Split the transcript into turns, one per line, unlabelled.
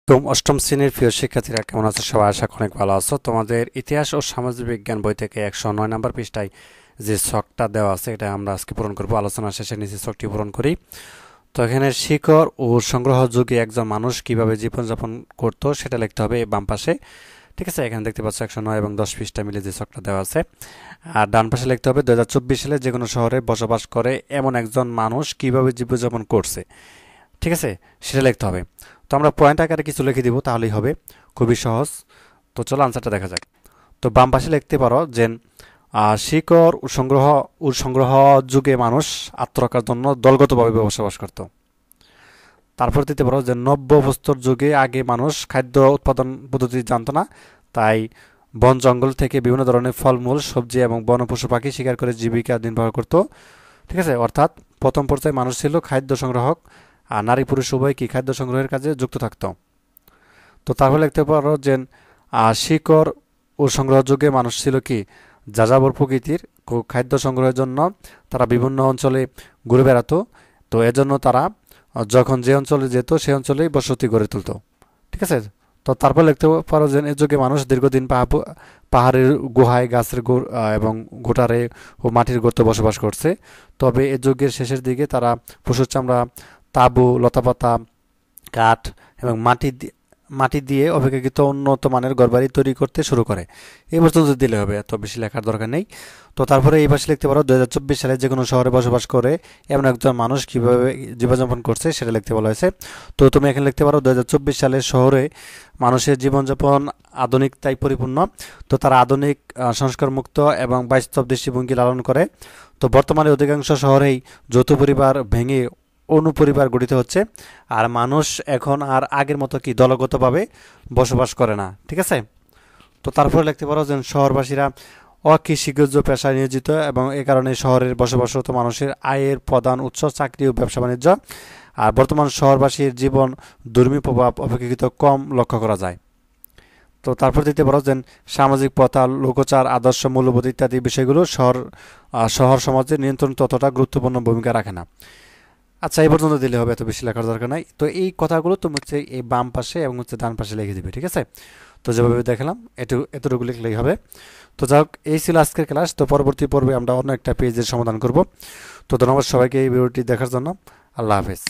অষ্টম শ্রেণীর প্রিয় শিক্ষার্থীরা কেমন আছো? সবাই আশা করি অনেক ভালো আছো। তোমাদের ইতিহাস ও সামাজিক বিজ্ঞান বই থেকে 109 নম্বর পৃষ্ঠায় যে ছকটা দেওয়া আছে এটা আমরা আজকে পূরণ করব। আলোচনা শেষে নিচে ছকটি পূরণ করি। তো এখানে শিকড় ও সংগ্রহ যুগে একজন মানুষ কিভাবে জীবনযাপন করত সেটা লিখতে হবে বাম পাশে। ঠিক আছে, এখানে দেখতে পাচ্ছ 109 এবং 10 পৃষ্ঠা মিলে যে ছকটা দেওয়া আছে। আর ডান পাশে লিখতে হবে 2024 সালে যে কোনো শহরে বসবাস করে এমন একজন মানুষ কিভাবে জীবনযাপন করছে। ঠিক আছে, সেটা লিখতে হবে। তো আমরা পয়েন্ট আকারে কিছু লিখে দিব, তাহলেই হবে, খুবই সহজ। তো চলো আনসারটা দেখা যাক। তো বাম পাশে লিখতে পারো যে শিকড় ও সংগ্রহ যুগে মানুষ আত্মরক্ষার জন্য দলগতভাবে বসবাস করত। তারপর দিতে পারো যে নব্য বস্তুর যুগে আগে মানুষ খাদ্য উৎপাদন পদ্ধতি জানতো না, তাই বন জঙ্গল থেকে বিভিন্ন ধরনের ফলমূল, সবজি এবং বন পশু পাখি শিকার করে জীবিকা নির্বাহ করত। ঠিক আছে, অর্থাৎ প্রথম পর্যায়ে মানুষ ছিল খাদ্য সংগ্রাহক, আর নারী পুরুষ উভয় কি খাদ্য সংগ্রহের কাজে যুক্ত থাকত। তো তাহলে লিখতে পারো যে শিকড় ও সংগ্রহ যুগে মানুষ ছিল কি যাযাবর প্রকৃতির, খাদ্য সংগ্রহের জন্য তারা বিভিন্ন অঞ্চলে ঘুরে বেড়াতো। তো এজন্য তারা যখন যে অঞ্চলে যেত সেই অঞ্চলেই বসতি গড়ে তুলত। ঠিক আছে, তো তারপর লিখতে পারো যে এ যুগে মানুষ দীর্ঘদিন পাহাড়ের গুহায়, গাছের এবং গোটারে ও মাটির গর্তে বসবাস করছে। তবে এ যুগের শেষের দিকে তারা পশুর চামড়া, তাঁবু, লতাপাতা, কাঠ এবং মাটি দিয়ে অপেক্ষাকৃত উন্নত মানের ঘরবাড়ি তৈরি করতে শুরু করে। এই পর্যন্ত দিলে হবে, এত বেশি লেখার দরকার নেই। তো তারপরে এই পাশে লিখতে পারো 2024 সালে যে কোনো শহরে বসবাস করে এমন একজন মানুষ কিভাবে জীবনযাপন করছে সেটা লিখতে বলা হয়েছে। তো তুমি এখানে লিখতে পারো 2024 সালে শহরে মানুষের জীবনযাপন আধুনিকতায় পরিপূর্ণ। তো তারা আধুনিক, সংস্কারমুক্ত এবং বাস্তব দৃষ্টিভঙ্গি লালন করে। তো বর্তমানে অধিকাংশ শহরেই যৌথ পরিবার ভেঙে অনুপরিবার গঠিত হচ্ছে, আর মানুষ এখন আর আগের মতো কি দলগতভাবে বসবাস করে না। ঠিক আছে, তো তারপরে লিখতে পারো যে শহরবাসীরা অকৃষিজ পেশায় নিয়োজিত এবং এ কারণে শহরের বসবাসরত মানুষের আয়ের প্রধান উৎস চাকরি ও ব্যবসা বাণিজ্য। আর বর্তমান শহরবাসীর জীবন দুর্মি প্রভাব অপেক্ষাকৃত কম লক্ষ্য করা যায়। তো তারপর দিতে পারো যে সামাজিক প্রথা, লোকচার, আদর্শ, মূল্যবোধ ইত্যাদি বিষয়গুলো শহর সমাজের নিয়ন্ত্রণ ততটা গুরুত্বপূর্ণ ভূমিকা রাখে না। আচ্ছা, এই পর্যন্ত দিলে হবে, এত বেশি লেখার দরকার নাই। তো এই কথাগুলো তুমি হচ্ছে এই বাম পাশে এবং হচ্ছে ডান পাশে লিখে দিবে। ঠিক আছে, তো যেভাবে দেখালাম এতটুকু লিখলেই হবে। তো যাই হোক, এই ছিল আজকের ক্লাস। তো পরবর্তী পর্বে আমরা অন্য একটা পেজের সমাধান করব। তো ধন্যবাদ সবাইকে এই ভিডিওটি দেখার জন্য। আল্লাহ হাফেজ।